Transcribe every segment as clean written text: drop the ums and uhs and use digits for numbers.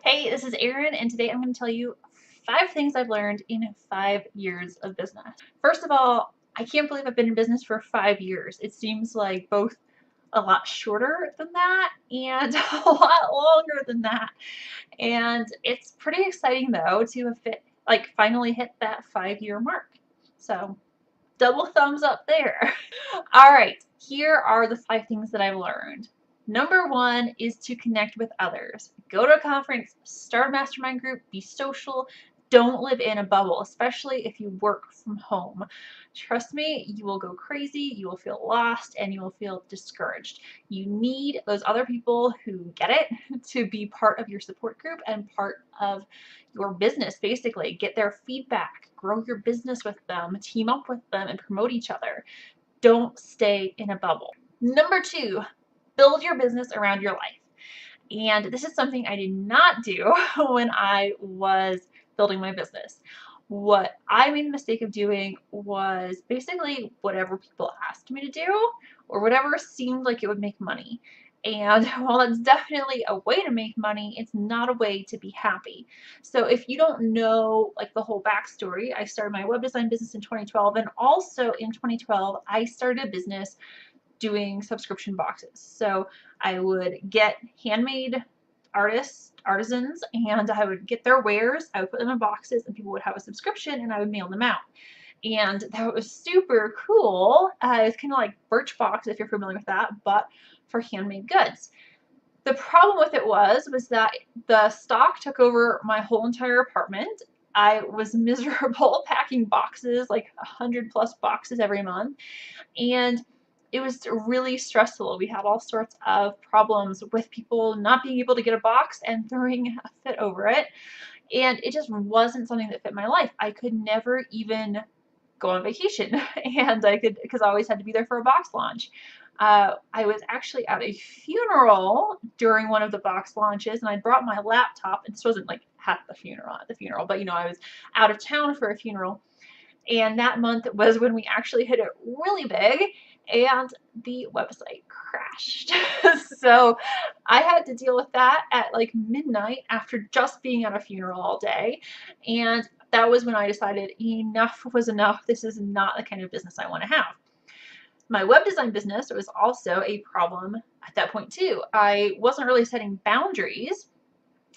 Hey, this is Erin, and today I'm going to tell you 5 things I've learned in 5 years of business. First of all, I can't believe I've been in business for 5 years. It seems like both a lot shorter than that and a lot longer than that. And it's pretty exciting though to have finally hit that 5-year mark. So, double thumbs up there. All right, here are the 5 things that I've learned. Number one is to connect with others. Go to a conference, start a mastermind group, be social. Don't live in a bubble, especially if you work from home. Trust me, you will go crazy, you will feel lost, and you will feel discouraged. You need those other people who get it to be part of your support group and part of your business, basically. Get their feedback, grow your business with them, team up with them, and promote each other. Don't stay in a bubble. Number two, build your business around your life. And this is something I did not do when I was building my business. What I made the mistake of doing was basically whatever people asked me to do or whatever seemed like it would make money. And while that's definitely a way to make money, it's not a way to be happy. So if you don't know like the whole backstory, I started my web design business in 2012, and also in 2012 I started a business doing subscription boxes. So I would get handmade artisans, and I would get their wares, I would put them in boxes, and people would have a subscription, and I would mail them out. And that was super cool. It's kind of like Birchbox, if you're familiar with that, but for handmade goods. The problem with it was that the stock took over my whole entire apartment. I was miserable packing boxes, like 100+ boxes every month, and it was really stressful. We had all sorts of problems with people not being able to get a box and throwing a fit over it, and it just wasn't something that fit my life. I could never even go on vacation, and because I always had to be there for a box launch. I was actually at a funeral during one of the box launches, and I brought my laptop, and this wasn't like at the funeral, but I was out of town for a funeral, and that month was when we actually hit it really big, and the website crashed. So I had to deal with that at like midnight after just being at a funeral all day, and that was when I decided enough was enough. This is not the kind of business I want to have. My web design business was also a problem at that point too. I wasn't really setting boundaries,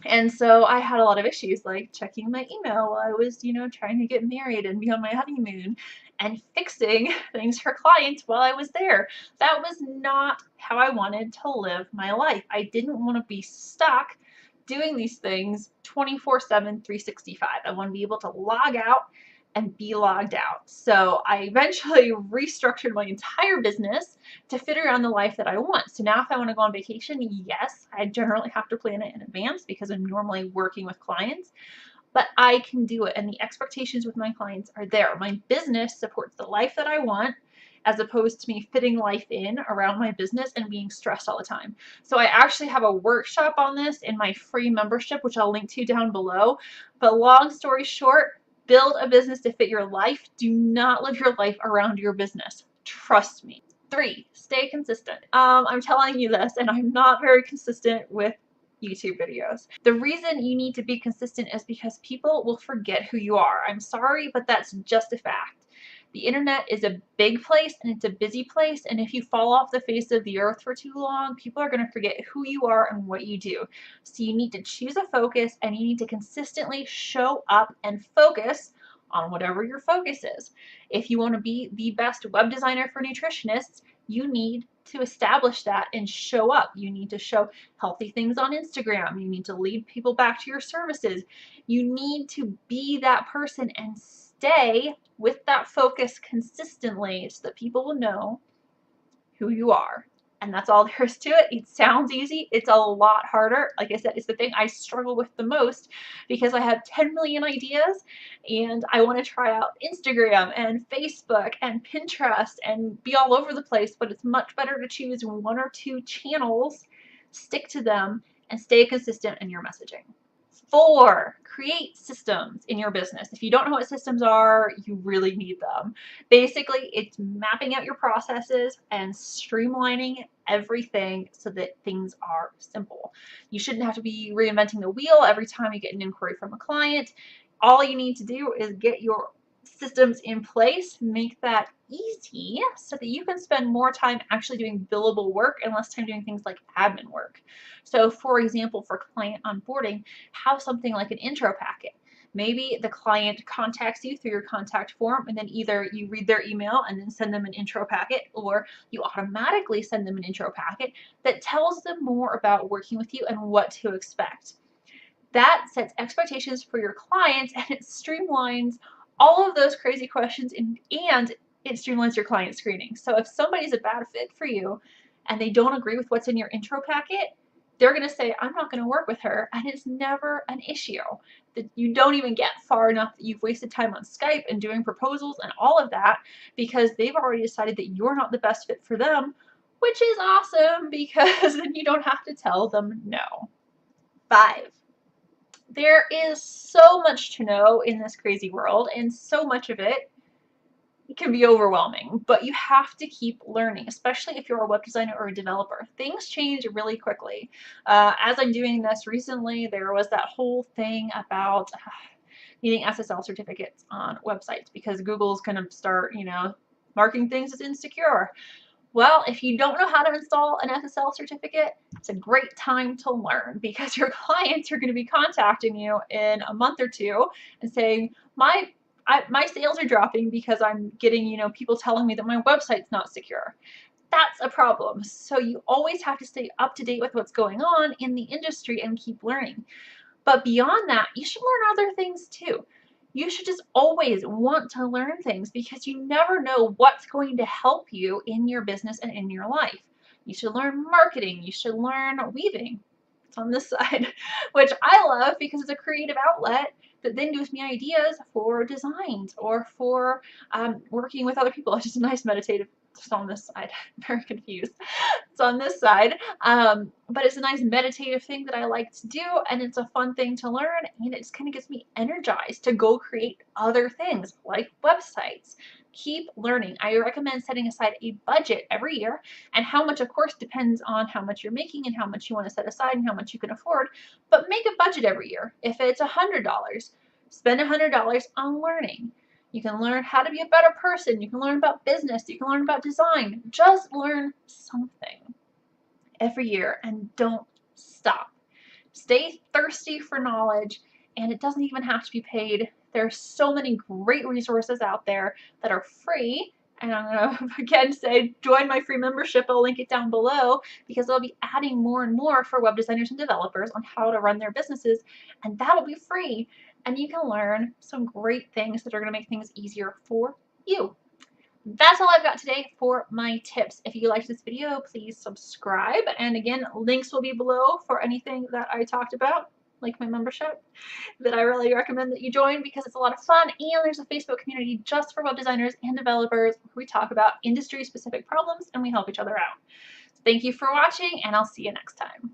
and so I had a lot of issues like checking my email while I was, trying to get married and be on my honeymoon, and fixing things for clients while I was there. That was not how I wanted to live my life. I didn't want to be stuck doing these things 24/7, 365. I want to be able to log out and be logged out. So I eventually restructured my entire business to fit around the life that I want. So now if I want to go on vacation, yes, I generally have to plan it in advance because I'm normally working with clients, but I can do it, and the expectations with my clients are there. My business supports the life that I want, as opposed to me fitting life in around my business and being stressed all the time. So I actually have a workshop on this in my free membership, which I'll link to down below. But long story short, build a business to fit your life. Do not live your life around your business. Trust me. 3, stay consistent. I'm telling you this, and I'm not very consistent with YouTube videos. The reason you need to be consistent is because people will forget who you are. I'm sorry, but that's just a fact. The internet is a big place and it's a busy place, and if you fall off the face of the earth for too long, people are going to forget who you are and what you do. So you need to choose a focus, and you need to consistently show up and focus on whatever your focus is. If you want to be the best web designer for nutritionists, you need to establish that and show up. You need to show healthy things on Instagram. You need to lead people back to your services. You need to be that person and stay with that focus consistently so that people will know who you are. And that's all there is to it. It sounds easy. It's a lot harder. Like I said, it's the thing I struggle with the most because I have 10 million ideas and I want to try out Instagram and Facebook and Pinterest and be all over the place, but it's much better to choose 1 or 2 channels, stick to them, and stay consistent in your messaging. 4, create systems in your business. If you don't know what systems are, you really need them. Basically, it's mapping out your processes and streamlining everything so that things are simple. You shouldn't have to be reinventing the wheel every time you get an inquiry from a client. All you need to do is get your systems in place, make that easy so that you can spend more time actually doing billable work and less time doing things like admin work. So for example, for client onboarding, have something like an intro packet. Maybe the client contacts you through your contact form, and then either you read their email and then send them an intro packet, or you automatically send them an intro packet that tells them more about working with you and what to expect. That sets expectations for your clients, and it streamlines all of those crazy questions, and it streamlines your client screening. So if somebody's a bad fit for you and they don't agree with what's in your intro packet, they're going to say, I'm not going to work with her, and it's never an issue. That you don't even get far enough that you've wasted time on Skype and doing proposals and all of that because they've already decided that you're not the best fit for them, which is awesome because then you don't have to tell them no. 5. There is so much to know in this crazy world, and so much of it can be overwhelming, but you have to keep learning, especially if you're a web designer or a developer. Things change really quickly. As I'm doing this recently, there was that whole thing about needing SSL certificates on websites because Google's going to start, marking things as insecure. Well, if you don't know how to install an SSL certificate, it's a great time to learn because your clients are going to be contacting you in a month or two and saying, my sales are dropping because I'm getting, people telling me that my website's not secure. That's a problem. So you always have to stay up to date with what's going on in the industry and keep learning. But beyond that, you should learn other things too. You should just always want to learn things because you never know what's going to help you in your business and in your life. You should learn marketing. You should learn weaving. It's on this side, which I love because it's a creative outlet that then gives me ideas for designs or for working with other people. It's just a nice meditative. It's on this side. I'm very confused. It's on this side. But it's a nice meditative thing that I like to do, and it's a fun thing to learn, and it just kind of gets me energized to go create other things like websites. Keep learning. I recommend setting aside a budget every year, and how much, of course, depends on how much you're making and how much you want to set aside and how much you can afford, but make a budget every year. If it's $100, spend $100 on learning. You can learn how to be a better person. You can learn about business. You can learn about design. Just learn something every year and don't stop. Stay thirsty for knowledge, and it doesn't even have to be paid. There's so many great resources out there that are free. And I'm going to again say join my free membership. I'll link it down below because I'll be adding more and more for web designers and developers on how to run their businesses, and that'll be free. And you can learn some great things that are going to make things easier for you. That's all I've got today for my tips. If you liked this video, please subscribe. And again, links will be below for anything that I talked about, like my membership, that I really recommend that you join because it's a lot of fun. And there's a Facebook community just for web designers and developers where we talk about industry-specific problems and we help each other out. Thank you for watching, and I'll see you next time.